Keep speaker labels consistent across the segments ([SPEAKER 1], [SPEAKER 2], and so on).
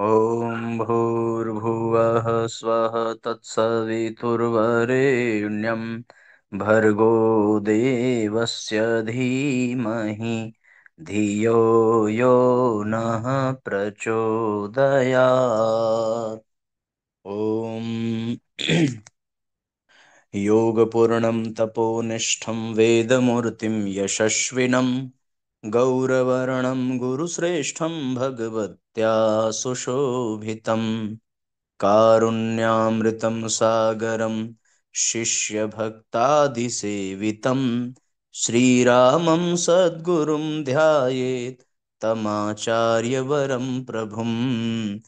[SPEAKER 1] ॐ भूर्भुवः स्वः तत्सवितुर्वरेण्यं भर्गो देवस्य धीमहि धियो यो नः प्रचोदयात्। ॐ योगपूर्णं तपोनिष्ठं वेदमूर्तिं यशस्विनं गौरवर्णं गुरुश्रेष्ठं भगवत्या सुशोभितं कारुण्यामृतं सागरं शिष्यभक्तादिसेवितं श्रीरामं सद्गुरुं ध्यायेत् तमाचार्यवरं प्रभुं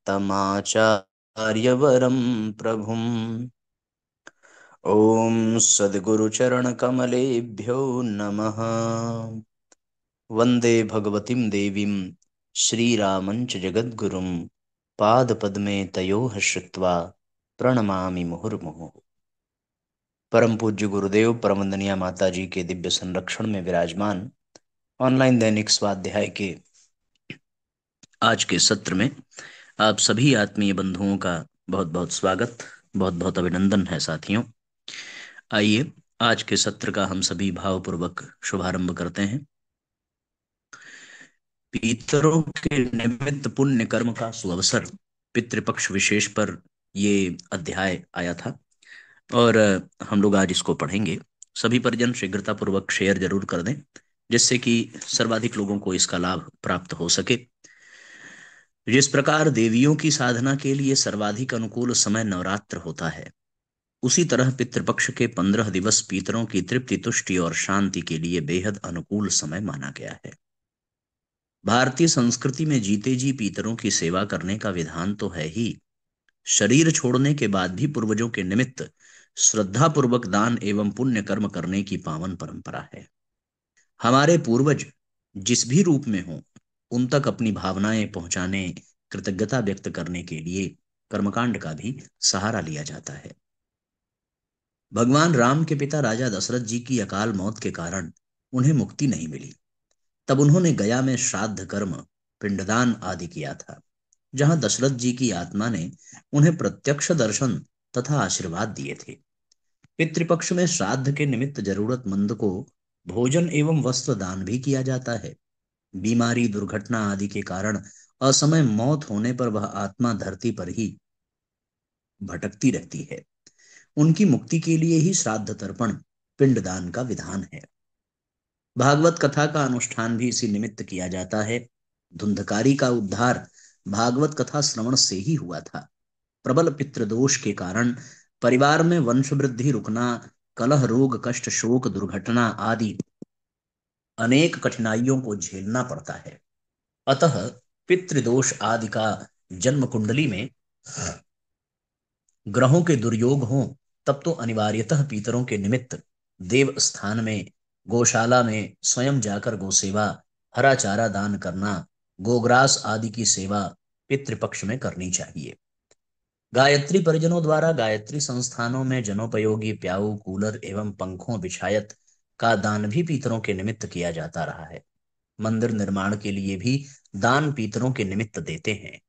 [SPEAKER 1] तमाचार्यवरं प्रभुम्। ॐ सद्गुरुचरणकमलेभ्यो नमः। वन्दे भगवतीं देवीं श्रीरामञ्च जगद्गुरुं पादपद्मे तयोः श्रुत्वा प्रणमामि मुहुर्मुहुः। परम पूज्य गुरुदेव परम वंदनीय माता जी के दिव्य संरक्षण में विराजमान ऑनलाइन दैनिक स्वाध्याय के आज के सत्र में आप सभी आत्मीय बंधुओं का बहुत बहुत स्वागत, बहुत बहुत अभिनंदन है साथियों। आइए आज के सत्र का हम सभी भावपूर्वक शुभारंभ करते हैं। पितरों के निमित्त पुण्य कर्म का सुअवसर पितृपक्ष विशेष पर ये अध्याय आया था और हम लोग आज इसको पढ़ेंगे। सभी परिजन शीघ्रता पूर्वक शेयर जरूर कर दें जिससे कि सर्वाधिक लोगों को इसका लाभ प्राप्त हो सके। जिस प्रकार देवियों की साधना के लिए सर्वाधिक अनुकूल समय नवरात्र होता है, उसी तरह पितृपक्ष के 15 दिवस पितरों की तृप्ति, तुष्टि और शांति के लिए बेहद अनुकूल समय माना गया है। भारतीय संस्कृति में जीते जी पितरों की सेवा करने का विधान तो है ही, शरीर छोड़ने के बाद भी पूर्वजों के निमित्त श्रद्धा पूर्वक दान एवं पुण्य कर्म करने की पावन परंपरा है। हमारे पूर्वज जिस भी रूप में हों, उन तक अपनी भावनाएं पहुंचाने, कृतज्ञता व्यक्त करने के लिए कर्मकांड का भी सहारा लिया जाता है। भगवान राम के पिता राजा दशरथ जी की अकाल मौत के कारण उन्हें मुक्ति नहीं मिली। तब उन्होंने गया में श्राद्ध कर्म, पिंडदान आदि किया था, जहां दशरथ जी की आत्मा ने उन्हें प्रत्यक्ष दर्शन तथा आशीर्वाद दिए थे। पितृपक्ष में श्राद्ध के निमित्त जरूरतमंद को भोजन एवं वस्त्र दान भी किया जाता है। बीमारी, दुर्घटना आदि के कारण असमय मौत होने पर वह आत्मा धरती पर ही भटकती रहती है। उनकी मुक्ति के लिए ही श्राद्ध तर्पण, पिंडदान का विधान है। भागवत कथा का अनुष्ठान भी इसी निमित्त किया जाता है। धुंधकारी का उद्धार भागवत कथा श्रवण से ही हुआ था। प्रबल पितृदोष के कारण परिवार में वंश वृद्धि रुकना, कलह, रोग, कष्ट, शोक, दुर्घटना आदि अनेक कठिनाइयों को झेलना पड़ता है। अतः पितृदोष आदि का जन्म कुंडली में ग्रहों के दुर्योग हों, तब तो अनिवार्यतः पितरों के निमित्त देव स्थान में, गौशाला में स्वयं जाकर गोसेवा, हरा चारा दान करना, गोग्रास आदि की सेवा पितृपक्ष में करनी चाहिए। गायत्री परिजनों द्वारा गायत्री संस्थानों में जनोपयोगी प्याऊ, कूलर एवं पंखों, बिछायत का दान भी पितरों के निमित्त किया जाता रहा है। मंदिर निर्माण के लिए भी दान पितरों के निमित्त देते हैं।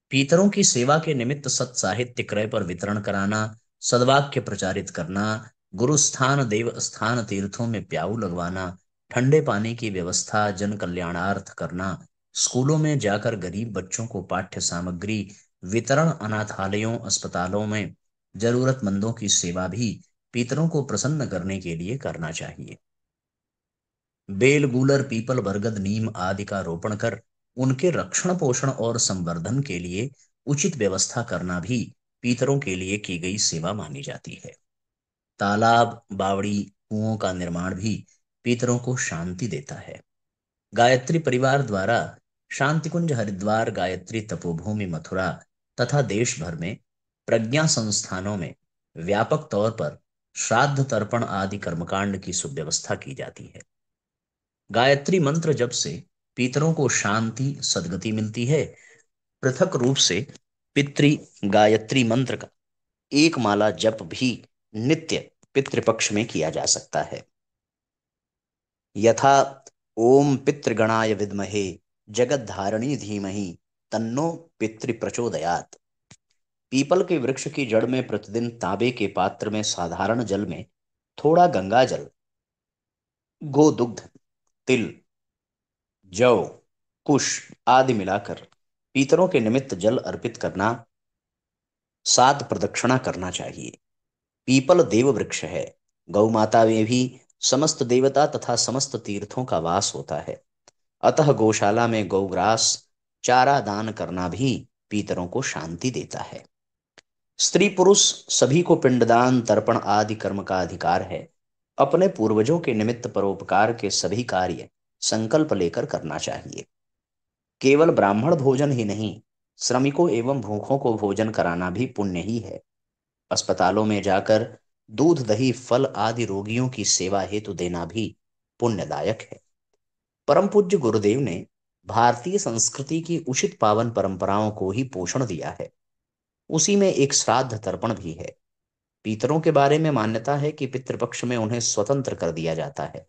[SPEAKER 1] पितरों की सेवा के निमित्त सत् साहित्य क्रय पर वितरण कराना, सद्वाक्य प्रचारित करना, गुरुस्थान, देव स्थान, तीर्थों में प्याऊ लगवाना, ठंडे पानी की व्यवस्था, जन कल्याणार्थ करना, स्कूलों में जाकर गरीब बच्चों को पाठ्य सामग्री वितरण, अनाथालयों, अस्पतालों में जरूरतमंदों की सेवा भी पितरों को प्रसन्न करने के लिए करना चाहिए। बेल, गूलर, पीपल, बरगद, नीम आदि का रोपण कर उनके रक्षण, पोषण और संवर्धन के लिए उचित व्यवस्था करना भी पितरों के लिए की गई सेवा मानी जाती है। तालाब, बावड़ी, कुओं का निर्माण भी पितरों को शांति देता है। गायत्री परिवार द्वारा शांति कुंज हरिद्वार, गायत्री तपोभूमि मथुरा तथा देश भर में प्रज्ञा संस्थानों में व्यापक तौर पर श्राद्ध तर्पण आदि कर्मकांड की सुव्यवस्था की जाती है। गायत्री मंत्र जप से पितरों को शांति, सद्गति मिलती है। पृथक रूप से पितृ गायत्री मंत्र का एक माला जप भी नित्य पितृपक्ष में किया जा सकता है। यथा ओम पितृगणाय विद्महे जगद्धारिणी धीमहि तन्नो पितृ प्रचोदयात। पीपल के वृक्ष की जड़ में प्रतिदिन तांबे के पात्र में साधारण जल में थोड़ा गंगा जल, गोदुग्ध, तिल, जौ, कुश आदि मिलाकर पीतरों के निमित्त जल अर्पित करना, 7 प्रदक्षिणा करना चाहिए। पीपल देव वृक्ष है। गौ माता में भी समस्त देवता तथा समस्त तीर्थों का वास होता है। अतः गौशाला में गौग्रास चारा दान करना भी पीतरों को शांति देता है। स्त्री पुरुष सभी को पिंडदान तर्पण आदि कर्म का अधिकार है। अपने पूर्वजों के निमित्त परोपकार के सभी कार्य संकल्प लेकर करना चाहिए। केवल ब्राह्मण भोजन ही नहीं, श्रमिकों एवं भूखों को भोजन कराना भी पुण्य ही है। अस्पतालों में जाकर दूध दही फल आदि रोगियों की सेवा हेतु देना भी पुण्यदायक है। परम पूज्य गुरुदेव ने भारतीय संस्कृति की उचित पावन परंपराओं को ही पोषण दिया है। उसी में एक श्राद्ध तर्पण भी है। पितरों के बारे में मान्यता है कि पितृपक्ष में उन्हें स्वतंत्र कर दिया जाता है,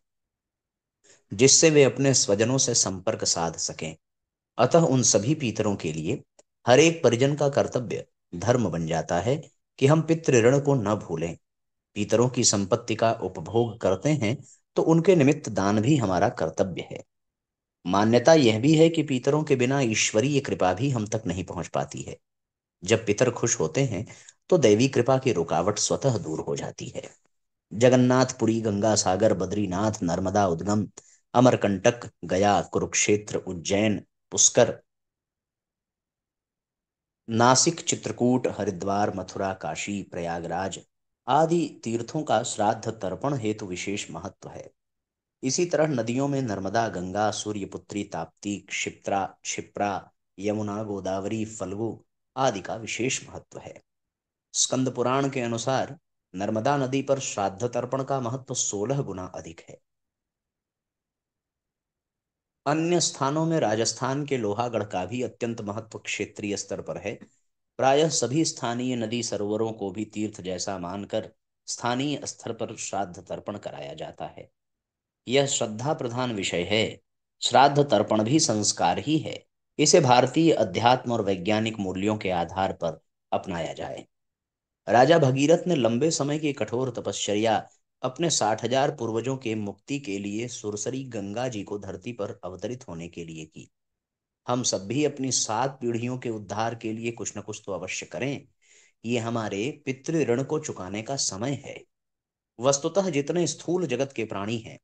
[SPEAKER 1] जिससे वे अपने स्वजनों से संपर्क साध सकें। अतः उन सभी पितरों के लिए हर एक परिजन का कर्तव्य धर्म बन जाता है कि हम पितृ ऋण को न भूलें। पितरों की संपत्ति का उपभोग करते हैं तो उनके निमित्त दान भी हमारा कर्तव्य है। मान्यता यह भी है कि पितरों के बिना ईश्वरीय कृपा भी हम तक नहीं पहुंच पाती है। जब पितर खुश होते हैं तो दैवी कृपा की रुकावट स्वतः दूर हो जाती है। जगन्नाथपुरी, गंगा सागर, बद्रीनाथ, नर्मदा उद्गम, अमरकंटक, गया, कुरुक्षेत्र, उज्जैन, पुष्कर, नासिक, चित्रकूट, हरिद्वार, मथुरा, काशी, प्रयागराज आदि तीर्थों का श्राद्ध तर्पण हेतु विशेष महत्व है। इसी तरह नदियों में नर्मदा, गंगा, सूर्यपुत्री, ताप्ती, क्षिप्रा, क्षिप्रा, यमुना, गोदावरी, फल्गु आदि का विशेष महत्व है। स्कंद पुराण के अनुसार नर्मदा नदी पर श्राद्ध तर्पण का महत्व 16 गुना अधिक है। अन्य स्थानों में राजस्थान के लोहागढ़ का भी अत्यंत महत्व क्षेत्रीय स्तर पर है। प्रायः सभी स्थानीय नदी सरोवरों को भी तीर्थ जैसा मानकर स्थानीय स्तर पर श्राद्ध तर्पण कराया जाता है। यह श्रद्धा प्रधान विषय है। श्राद्ध तर्पण भी संस्कार ही है। इसे भारतीय अध्यात्म और वैज्ञानिक मूल्यों के आधार पर अपनाया जाए। राजा भगीरथ ने लंबे समय की कठोर तपश्चर्या अपने 60,000 पूर्वजों के मुक्ति के लिए सुरसरी गंगा जी को धरती पर अवतरित होने के लिए की। हम सब भी अपनी 7 पीढ़ियों के उद्धार के लिए कुछ न कुछ तो अवश्य करें। ये हमारे पितृ ऋण को चुकाने का समय है। वस्तुतः जितने स्थूल जगत के प्राणी हैं,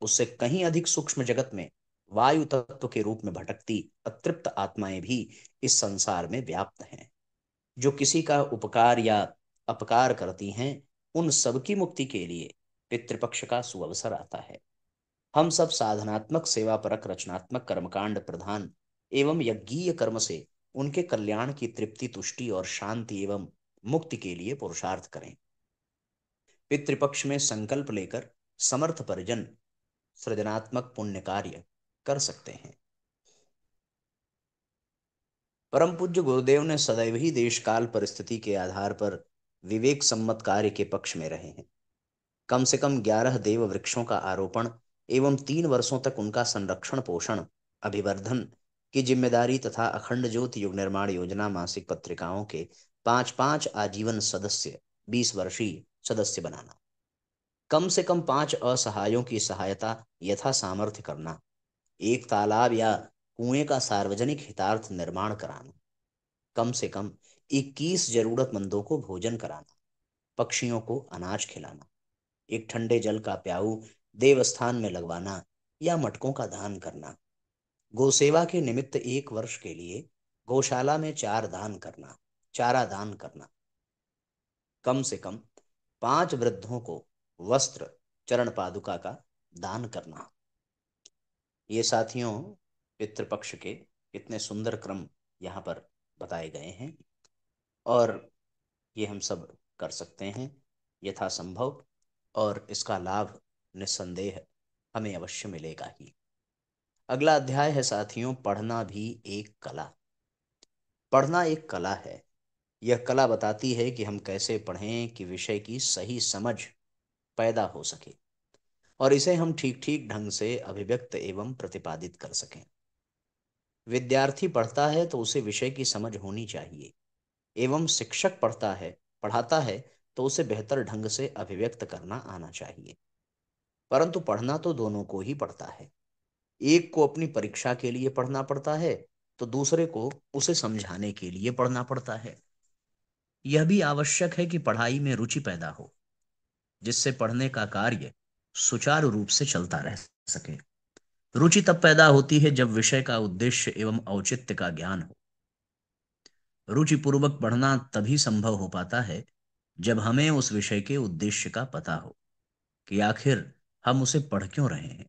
[SPEAKER 1] उससे कहीं अधिक सूक्ष्म जगत में वायु तत्व के रूप में भटकती अतृप्त आत्माएं भी इस संसार में व्याप्त हैं। जो किसी का उपकार या अपकार करती हैं, उन सबकी मुक्ति के लिए पितृपक्ष का सुअवसर आता है। हम सब साधनात्मक सेवापरक रचनात्मक कर्मकांड प्रधान एवं यज्ञीय कर्म से उनके कल्याण की तृप्ति, तुष्टि और शांति एवं मुक्ति के लिए पुरुषार्थ करें। पितृपक्ष में संकल्प लेकर समर्थ परिजन सृजनात्मक पुण्य कार्य कर सकते हैं। परम पूज्य गुरुदेव ने सदैव ही देश काल परिस्थिति के आधार पर विवेक सम्मत कार्य के पक्ष में रहे हैं। कम से कम 11 देव वृक्षों का आरोपण एवं 3 वर्षों तक उनका संरक्षण, पोषण, अभिवर्धन की जिम्मेदारी तथा अखंड ज्योति युग निर्माण योजना मासिक पत्रिकाओं के 5-5 आजीवन सदस्य, 20 वर्षीय सदस्य बनाना, कम से कम 5 असहायों की सहायता यथा सामर्थ्य करना, एक तालाब या कुएं का सार्वजनिक हितार्थ निर्माण कराना, कम से कम 21 जरूरतमंदों को भोजन कराना, पक्षियों को अनाज खिलाना, एक ठंडे जल का प्याऊ देवस्थान में लगवाना या मटकों का दान करना, गौसेवा के निमित्त 1 वर्ष के लिए गौशाला में चारा दान करना, कम से कम 5 वृद्धों को वस्त्र, चरण पादुका का दान करना। ये साथियों पितृपक्ष के कितने सुंदर क्रम यहाँ पर बताए गए हैं, और ये हम सब कर सकते हैं यथासंभव, और इसका लाभ निस्संदेह हमें अवश्य मिलेगा ही। अगला अध्याय है साथियों, पढ़ना भी एक कला। पढ़ना एक कला है। यह कला बताती है कि हम कैसे पढ़ें कि विषय की सही समझ पैदा हो सके और इसे हम ठीक ठीक ढंग से अभिव्यक्त एवं प्रतिपादित कर सकें। विद्यार्थी पढ़ता है तो उसे विषय की समझ होनी चाहिए, एवं शिक्षक पढ़ाता है तो उसे बेहतर ढंग से अभिव्यक्त करना आना चाहिए। परंतु पढ़ना तो दोनों को ही पड़ता है। एक को अपनी परीक्षा के लिए पढ़ना पड़ता है, तो दूसरे को उसे समझाने के लिए पढ़ना पड़ता है। यह भी आवश्यक है कि पढ़ाई में रुचि पैदा हो, जिससे पढ़ने का कार्य सुचारू रूप से चलता रह सके। रुचि तब पैदा होती है जब विषय का उद्देश्य एवं औचित्य का ज्ञान हो। रुचि पूर्वक पढ़ना तभी संभव हो पाता है जब हमें उस विषय के उद्देश्य का पता हो कि आखिर हम उसे पढ़ क्यों रहे हैं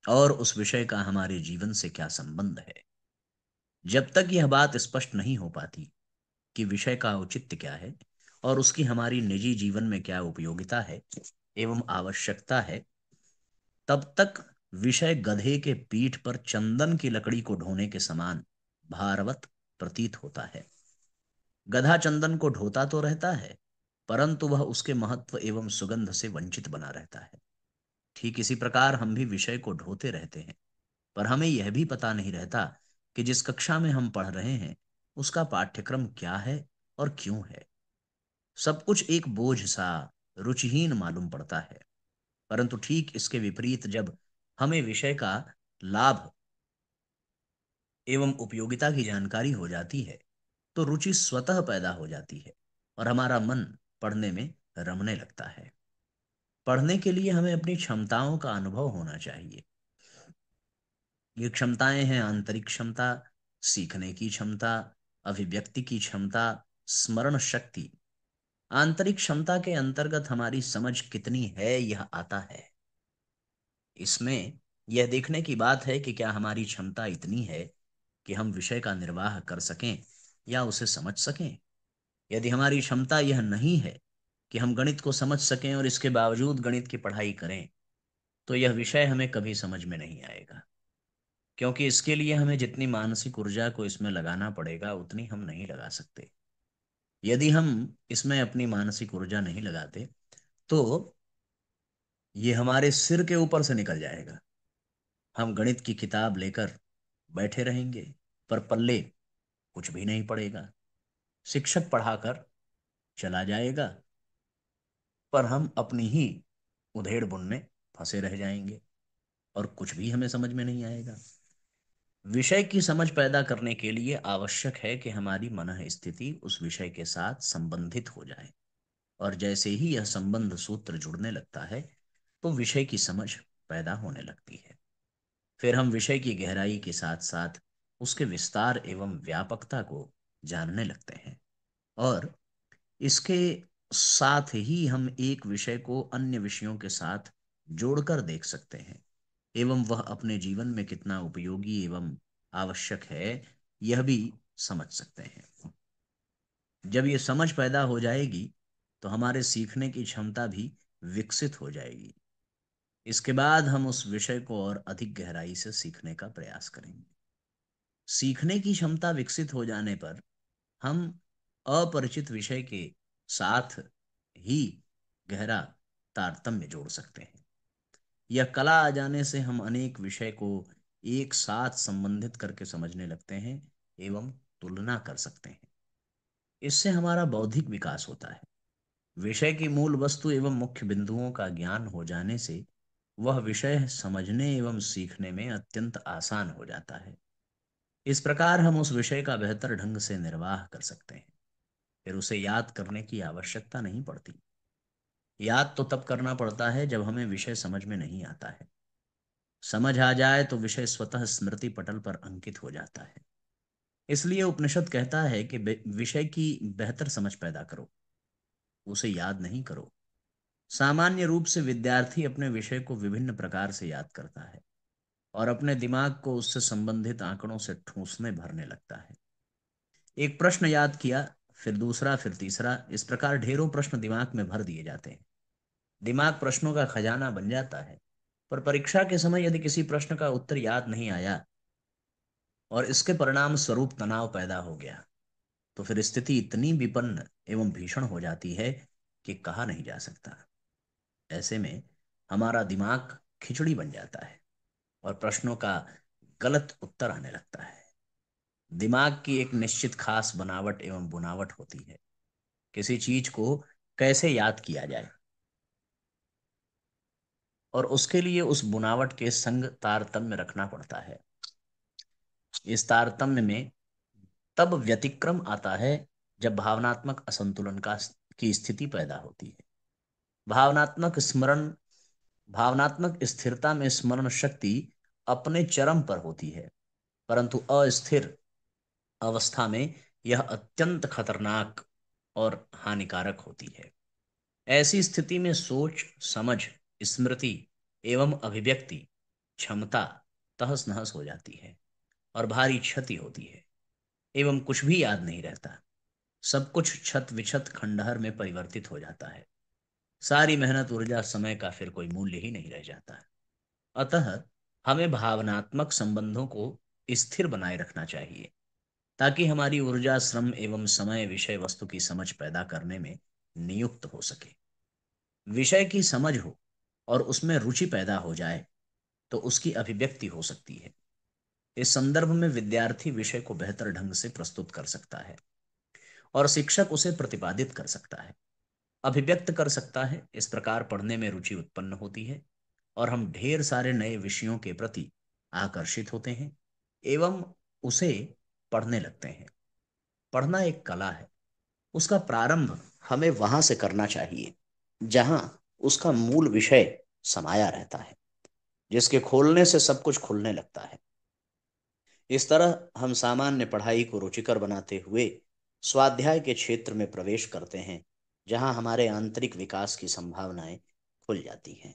[SPEAKER 1] और उस विषय का हमारे जीवन से क्या संबंध है। जब तक यह बात स्पष्ट नहीं हो पाती कि विषय का औचित्य क्या है और उसकी हमारी निजी जीवन में क्या उपयोगिता है एवं आवश्यकता है, तब तक विषय गधे के पीठ पर चंदन की लकड़ी को ढोने के समान भारवत प्रतीत होता है। गधा चंदन को ढोता तो रहता है, परंतु वह उसके महत्व एवं सुगंध से वंचित बना रहता है। ठीक इसी प्रकार हम भी विषय को ढोते रहते हैं, पर हमें यह भी पता नहीं रहता कि जिस कक्षा में हम पढ़ रहे हैं उसका पाठ्यक्रम क्या है और क्यों है। सब कुछ एक बोझ सा रुचिहीन मालूम पड़ता है। परंतु ठीक इसके विपरीत जब हमें विषय का लाभ एवं उपयोगिता की जानकारी हो जाती है, तो रुचि स्वतः पैदा हो जाती है और हमारा मन पढ़ने में रमने लगता है। पढ़ने के लिए हमें अपनी क्षमताओं का अनुभव होना चाहिए। ये क्षमताएं हैं आंतरिक क्षमता, सीखने की क्षमता, अभिव्यक्ति की क्षमता, स्मरण शक्ति। आंतरिक क्षमता के अंतर्गत हमारी समझ कितनी है यह आता है। इसमें यह देखने की बात है कि क्या हमारी क्षमता इतनी है कि हम विषय का निर्वाह कर सकें या उसे समझ सकें। यदि हमारी क्षमता यह नहीं है कि हम गणित को समझ सकें और इसके बावजूद गणित की पढ़ाई करें, तो यह विषय हमें कभी समझ में नहीं आएगा, क्योंकि इसके लिए हमें जितनी मानसिक ऊर्जा को इसमें लगाना पड़ेगा उतनी हम नहीं लगा सकते। यदि हम इसमें अपनी मानसिक ऊर्जा नहीं लगाते तो ये हमारे सिर के ऊपर से निकल जाएगा। हम गणित की किताब लेकर बैठे रहेंगे, पर पल्ले कुछ भी नहीं पड़ेगा। शिक्षक पढ़ाकर चला जाएगा, पर हम अपनी ही उधेड़ बुन में फंसे रह जाएंगे और कुछ भी हमें समझ में नहीं आएगा। विषय की समझ पैदा करने के लिए आवश्यक है कि हमारी मनः स्थिति उस विषय के साथ संबंधित हो जाए, और जैसे ही यह संबंध सूत्र जुड़ने लगता है तो विषय की समझ पैदा होने लगती है। फिर हम विषय की गहराई के साथ साथ उसके विस्तार एवं व्यापकता को जानने लगते हैं, और इसके साथ ही हम एक विषय को अन्य विषयों के साथ जोड़कर देख सकते हैं एवं वह अपने जीवन में कितना उपयोगी एवं आवश्यक है यह भी समझ सकते हैं। जब ये समझ पैदा हो जाएगी तो हमारे सीखने की क्षमता भी विकसित हो जाएगी। इसके बाद हम उस विषय को और अधिक गहराई से सीखने का प्रयास करेंगे। सीखने की क्षमता विकसित हो जाने पर हम अपरिचित विषय के साथ ही गहरा तारतम्य जोड़ सकते हैं। यह कला आ जाने से हम अनेक विषय को एक साथ संबंधित करके समझने लगते हैं एवं तुलना कर सकते हैं। इससे हमारा बौद्धिक विकास होता है। विषय की मूल वस्तु एवं मुख्य बिंदुओं का ज्ञान हो जाने से वह विषय समझने एवं सीखने में अत्यंत आसान हो जाता है। इस प्रकार हम उस विषय का बेहतर ढंग से निर्वाह कर सकते हैं। फिर उसे याद करने की आवश्यकता नहीं पड़ती। याद तो तब करना पड़ता है जब हमें विषय समझ में नहीं आता है। समझ आ जाए तो विषय स्वतः स्मृति पटल पर अंकित हो जाता है। इसलिए उपनिषद कहता है कि विषय की बेहतर समझ पैदा करो, उसे याद नहीं करो। सामान्य रूप से विद्यार्थी अपने विषय को विभिन्न प्रकार से याद करता है और अपने दिमाग को उससे संबंधित आंकड़ों से ठूंसने भरने लगता है। एक प्रश्न याद किया, फिर दूसरा, फिर तीसरा, इस प्रकार ढेरों प्रश्न दिमाग में भर दिए जाते हैं। दिमाग प्रश्नों का खजाना बन जाता है। पर परीक्षा के समय यदि किसी प्रश्न का उत्तर याद नहीं आया और इसके परिणाम स्वरूप तनाव पैदा हो गया, तो फिर स्थिति इतनी विपन्न एवं भीषण हो जाती है कि कहा नहीं जा सकता। ऐसे में हमारा दिमाग खिचड़ी बन जाता है और प्रश्नों का गलत उत्तर आने लगता है। दिमाग की एक निश्चित खास बनावट एवं बुनावट होती है। किसी चीज को कैसे याद किया जाए, और उसके लिए उस बुनावट के संग तारतम्य रखना पड़ता है। इस तारतम्य में तब व्यतिक्रम आता है जब भावनात्मक असंतुलन का की स्थिति पैदा होती है। भावनात्मक स्मरण भावनात्मक स्थिरता में स्मरण शक्ति अपने चरम पर होती है, परंतु अस्थिर अवस्था में यह अत्यंत खतरनाक और हानिकारक होती है। ऐसी स्थिति में सोच, समझ, स्मृति एवं अभिव्यक्ति क्षमता तहस नहस हो जाती है और भारी क्षति होती है, एवं कुछ भी याद नहीं रहता। सब कुछ क्षत विक्षत खंडहर में परिवर्तित हो जाता है। सारी मेहनत, ऊर्जा, समय का फिर कोई मूल्य ही नहीं रह जाता। अतः हमें भावनात्मक संबंधों को स्थिर बनाए रखना चाहिए, ताकि हमारी ऊर्जा, श्रम एवं समय विषय वस्तु की समझ पैदा करने में नियुक्त हो सके। विषय की समझ हो और उसमें रुचि पैदा हो जाए तो उसकी अभिव्यक्ति हो सकती है। इस संदर्भ में विद्यार्थी विषय को बेहतर ढंग से प्रस्तुत कर सकता है और शिक्षक उसे प्रतिपादित कर सकता है, अभिव्यक्त कर सकता है। इस प्रकार पढ़ने में रुचि उत्पन्न होती है और हम ढेर सारे नए विषयों के प्रति आकर्षित होते हैं एवं उसे पढ़ने लगते हैं। पढ़ना एक कला है। उसका प्रारंभ हमें वहां से करना चाहिए जहां उसका मूल विषय समाया रहता है, जिसके खोलने से सब कुछ खुलने लगता है। इस तरह हम सामान्य पढ़ाई को रुचिकर बनाते हुए स्वाध्याय के क्षेत्र में प्रवेश करते हैं, जहां हमारे आंतरिक विकास की संभावनाएं खुल जाती हैं।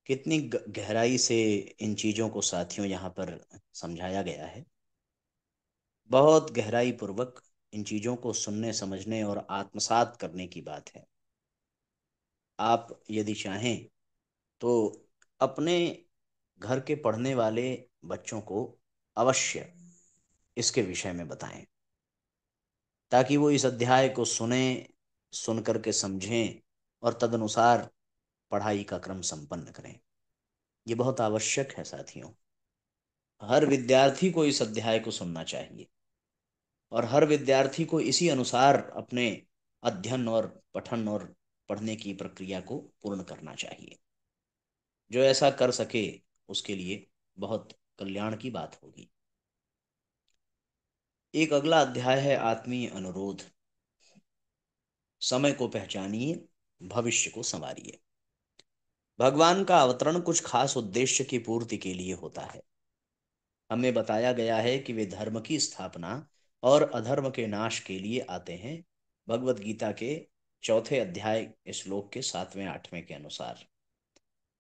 [SPEAKER 1] कितनी गहराई से इन चीजों को साथियों यहाँ पर समझाया गया है। बहुत गहराई पूर्वक इन चीजों को सुनने, समझने और आत्मसात करने की बात है। आप यदि चाहें तो अपने घर के पढ़ने वाले बच्चों को अवश्य इसके विषय में बताएं, ताकि वो इस अध्याय को सुने, सुन करके समझें और तदनुसार पढ़ाई का क्रम संपन्न करें। ये बहुत आवश्यक है साथियों। हर विद्यार्थी को इस अध्याय को सुनना चाहिए और हर विद्यार्थी को इसी अनुसार अपने अध्ययन और पठन और पढ़ने की प्रक्रिया को पूर्ण करना चाहिए। जो ऐसा कर सके उसके लिए बहुत कल्याण की बात होगी। एक अगला अध्याय है आत्मीय अनुरोध। समय को पहचानिए, भविष्य को संवारिए। भगवान का अवतरण कुछ खास उद्देश्य की पूर्ति के लिए होता है। हमें बताया गया है कि वे धर्म की स्थापना और अधर्म के नाश के लिए आते हैं। भगवत गीता के चौथे अध्याय श्लोक के 7वें 8वें के अनुसार,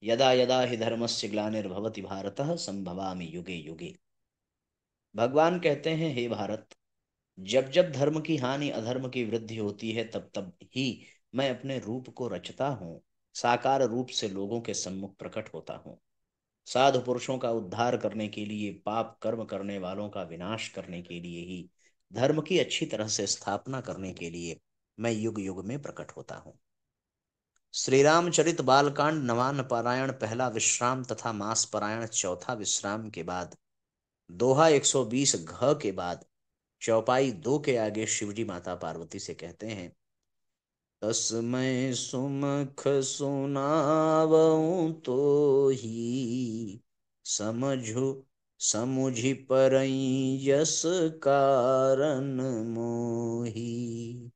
[SPEAKER 1] यदा यदा हि धर्मस्य ग्लानिर्भवति भारतः संभवामि युगे युगे। भगवान कहते हैं, हे भारत, जब जब धर्म की हानि, अधर्म की वृद्धि होती है, तब तब ही मैं अपने रूप को रचता हूँ, साकार रूप से लोगों के सम्मुख प्रकट होता हूँ। साधु पुरुषों का उद्धार करने के लिए, पाप कर्म करने वालों का विनाश करने के लिए ही, धर्म की अच्छी तरह से स्थापना करने के लिए मैं युग युग में प्रकट होता हूँ। श्री रामचरित बालकांड नवान पारायण पहला विश्राम तथा मास पारायण चौथा विश्राम के बाद, दोहा 120 घ के बाद चौपाई 2 के आगे शिवजी माता पार्वती से कहते हैं, तस्मै सुमख सुनावऊं तो ही, समझु समुझि परई यस कारण मोही।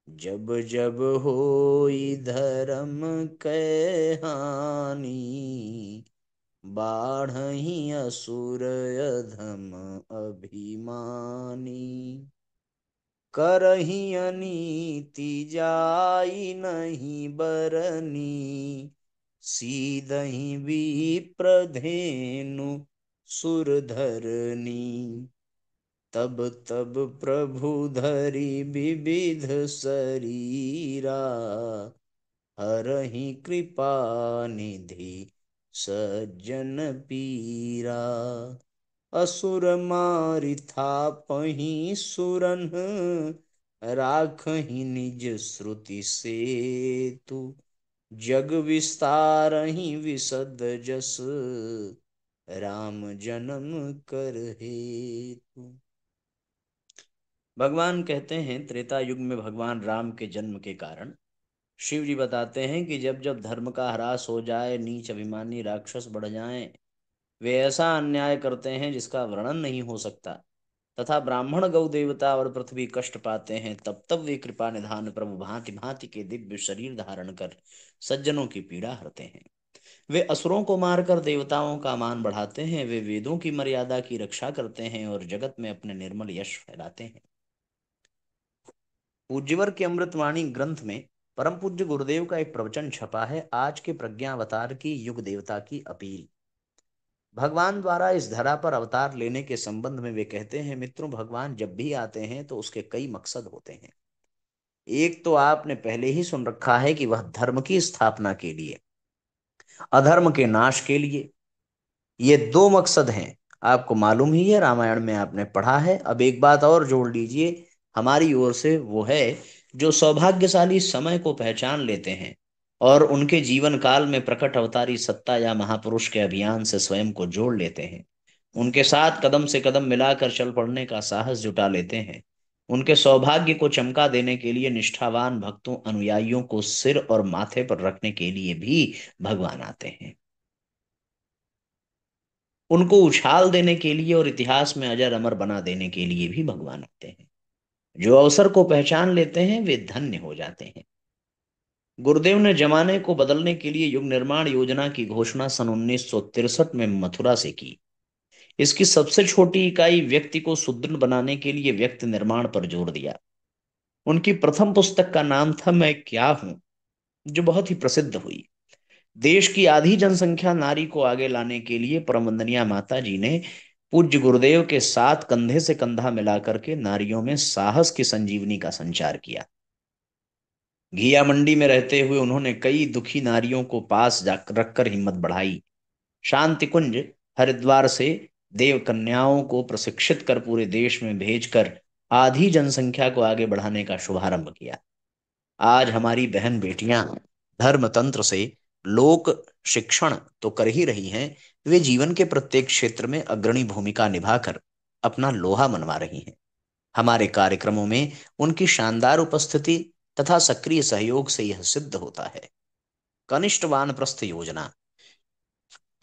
[SPEAKER 1] जब जब होई धर्म कै हानि, बाढ़हि असुर अधम अभिमानी। करही अनीति जाई नहीं बरनी, सीधहि विप्रधेनु सुरधरनी। तब तब प्रभु धरि विविध शरीरा, हरहि कृपा निधि सज्जन पीरा। असुर मारि थापहि सुरन, राखहि निज श्रुति सेतु। जग विस्तारहि विशद जस, राम जन्म कर हेतु। भगवान कहते हैं त्रेता युग में भगवान राम के जन्म के कारण शिव जी बताते हैं कि जब जब धर्म का ह्रास हो जाए, नीच अभिमानी राक्षस बढ़ जाएं, वे ऐसा अन्याय करते हैं जिसका वर्णन नहीं हो सकता, तथा ब्राह्मण गौ देवता और पृथ्वी कष्ट पाते हैं, तब तब वे कृपा निधान प्रभु भांति भांति के दिव्य शरीर धारण कर सज्जनों की पीड़ा हरते हैं। वे असुरों को मारकर देवताओं का मान बढ़ाते हैं, वे वेदों की मर्यादा की रक्षा करते हैं और जगत में अपने निर्मल यश फैलाते हैं। पूज्यवर के अमृतवाणी ग्रंथ में परम पूज्य गुरुदेव का एक प्रवचन छपा है, आज के प्रज्ञावतार की युग देवता की अपील। भगवान द्वारा इस धरा पर अवतार लेने के संबंध में वे कहते हैं, मित्रों, भगवान जब भी आते हैं तो उसके कई मकसद होते हैं। एक तो आपने पहले ही सुन रखा है कि वह धर्म की स्थापना के लिए, अधर्म के नाश के लिए। ये दो मकसद हैं, आपको मालूम ही है, रामायण में आपने पढ़ा है। अब एक बात और जोड़ लीजिए हमारी ओर से, वो है जो सौभाग्यशाली समय को पहचान लेते हैं और उनके जीवन काल में प्रकट अवतारी सत्ता या महापुरुष के अभियान से स्वयं को जोड़ लेते हैं, उनके साथ कदम से कदम मिलाकर चल पड़ने का साहस जुटा लेते हैं, उनके सौभाग्य को चमका देने के लिए निष्ठावान भक्तों अनुयायियों को सिर और माथे पर रखने के लिए भी भगवान आते हैं, उनको उछाल देने के लिए और इतिहास में अजर अमर बना देने के लिए भी भगवान आते हैं। जो अवसर को पहचान लेते हैं वे धन्य हो जाते हैं। गुरुदेव ने जमाने को बदलने के लिए युग निर्माण योजना की घोषणा सन 1963 में मथुरा से की। इसकी सबसे छोटी इकाई व्यक्ति को सुदृढ़ बनाने के लिए व्यक्ति निर्माण पर जोर दिया। उनकी प्रथम पुस्तक का नाम था मैं क्या हूं, जो बहुत ही प्रसिद्ध हुई। देश की आधी जनसंख्या नारी को आगे लाने के लिए परम वंदनीय माता जी ने पूज्य गुरुदेव के साथ कंधे से कंधा मिलाकर के नारियों में साहस की संजीवनी का संचार किया। घिया मंडी में रहते हुए उन्होंने कई दुखी नारियों को पास जाकर रखकर हिम्मत बढ़ाई। शांति कुंज हरिद्वार से देव कन्याओं को प्रशिक्षित कर पूरे देश में भेजकर आधी जनसंख्या को आगे बढ़ाने का शुभारंभ किया। आज हमारी बहन बेटियां धर्म तंत्र से लोक शिक्षण तो कर ही रही हैं, वे जीवन के प्रत्येक क्षेत्र में अग्रणी भूमिका निभाकर अपना लोहा मनवा रही हैं। हमारे कार्यक्रमों में उनकी शानदार उपस्थिति तथा सक्रिय सहयोग से यह सिद्ध होता है। कनिष्ठ वानप्रस्थ योजना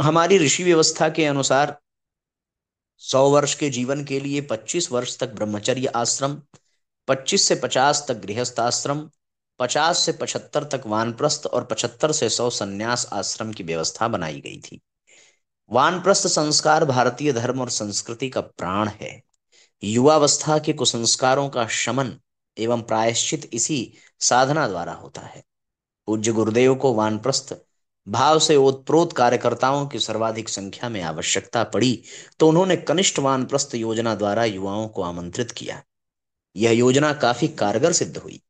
[SPEAKER 1] हमारी ऋषि व्यवस्था के अनुसार 100 वर्ष के जीवन के लिए 25 वर्ष तक ब्रह्मचर्य आश्रम, 25 से 50 तक गृहस्थ आश्रम, 50 से 75 तक वानप्रस्थ और 75 से 100 संन्यास आश्रम की व्यवस्था बनाई गई थी। वानप्रस्थ संस्कार भारतीय धर्म और संस्कृति का प्राण है। युवावस्था के कुसंस्कारों का शमन एवं प्रायश्चित इसी साधना द्वारा होता है। पूज्य गुरुदेव को वानप्रस्थ भाव से ओतप्रोत कार्यकर्ताओं की सर्वाधिक संख्या में आवश्यकता पड़ी, तो उन्होंने कनिष्ठ वानप्रस्थ योजना द्वारा युवाओं को आमंत्रित किया। यह योजना काफी कारगर सिद्ध हुई।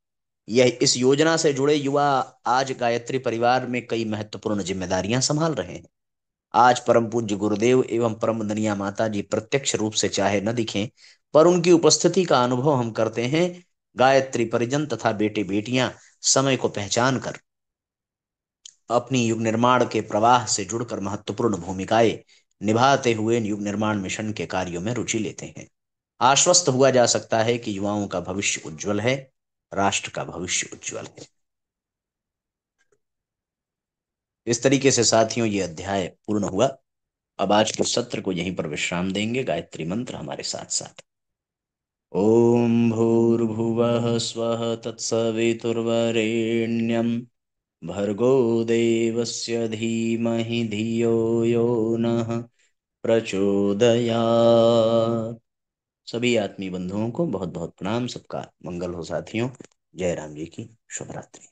[SPEAKER 1] यह इस योजना से जुड़े युवा आज गायत्री परिवार में कई महत्वपूर्ण जिम्मेदारियां संभाल रहे हैं। आज परम पूज्य गुरुदेव एवं परम वंदनीय माता जी प्रत्यक्ष रूप से चाहे न दिखें, पर उनकी उपस्थिति का अनुभव हम करते हैं। गायत्री परिजन तथा बेटे बेटियां समय को पहचान कर अपनी युग निर्माण के प्रवाह से जुड़कर महत्वपूर्ण भूमिकाएं निभाते हुए युग निर्माण मिशन के कार्यों में रुचि लेते हैं। आश्वस्त हुआ जा सकता है कि युवाओं का भविष्य उज्जवल है, राष्ट्र का भविष्य उज्जवल है। इस तरीके से साथियों ये अध्याय पूर्ण हुआ। अब आज के सत्र को यहीं पर विश्राम देंगे। गायत्री मंत्र हमारे साथ साथ। ओम भूर्भुवः स्वः तत्सवितुर्वरेण्यं भर्गो देवस्य धीमहि धियो यो नः प्रचोदयात्। सभी आत्मीय बंधुओं को बहुत बहुत प्रणाम। सबका मंगल हो साथियों। जय राम जी की शुभ रात्रि।